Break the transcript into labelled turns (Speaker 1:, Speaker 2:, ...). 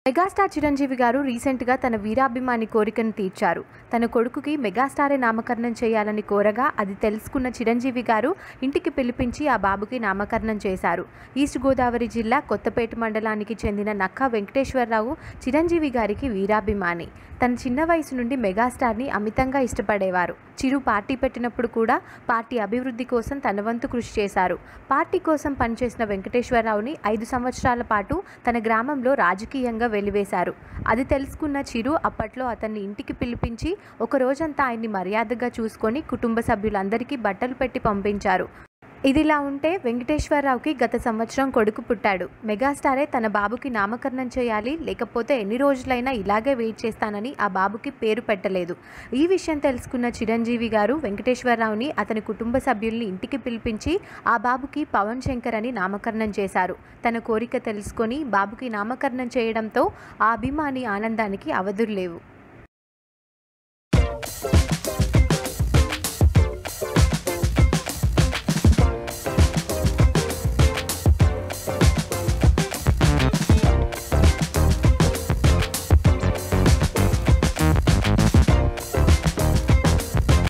Speaker 1: Megastar Chiranjeevi గారు రీసెంట్గా తన వీరాభిమాని కోరికను తీర్చారు. తన కొడుకుకి మెగాస్టారే నామకరణం చేయాలని కోరగా అది తెలుసుకున్న చిరంజీవి గారు ఇంటికి పిలిపించి ఆ బాబుకి నామకరణం చేశారు. ఈస్ట్ గోదావరి జిల్లా కొత్తపేట మండలానికి చెందిన నక్కా వెంకటేశ్వరరావు చిరంజీవి గారికి వీరాభిమాని. తన చిన్న వయసు నుండి మెగాస్టార్ని అమితంగా ఇష్టపడేవారు. చిరు పార్టీ పెట్టినప్పుడు కూడా పార్టీ అభివృద్ధి కోసం తన వంతు కృషి చేశారు. పార్టీ కోసం పనిచేసిన వెంకటేశ్వరరావుని 5 సంవత్సరాల పాటు తన గ్రామంలో రాజకీయంగా వెలివేశారు. అది తెలుసుకున్న చిరు అప్పట్లో అతన్ని ఇంటికి పిలిపించి ఒక రోజంతా ఆయన్ని మర్యాదగా చూసుకొని కుటుంబ సభ్యులందరికీ బట్టలు పెట్టి పంపించారు. ఇదిలా ఉంటే వెంకటేశ్వరరావుకి గత సంవత్సరం కొడుకు పుట్టాడు. మెగాస్టారే తన బాబుకి నామకరణం చేయాలి, లేకపోతే ఎన్ని రోజులైనా ఇలాగే వెయిట్ చేస్తానని ఆ బాబుకి పేరు పెట్టలేదు. ఈ విషయం తెలుసుకున్న చిరంజీవి గారు వెంకటేశ్వరరావుని అతని కుటుంబ సభ్యుల్ని ఇంటికి పిలిపించి ఆ బాబుకి పవన్ శంకర్ అని నామకరణం చేశారు. తన కోరిక తెలుసుకొని బాబుకి నామకరణం చేయడంతో ఆ అభిమాని ఆనందానికి అవధులు లేవు.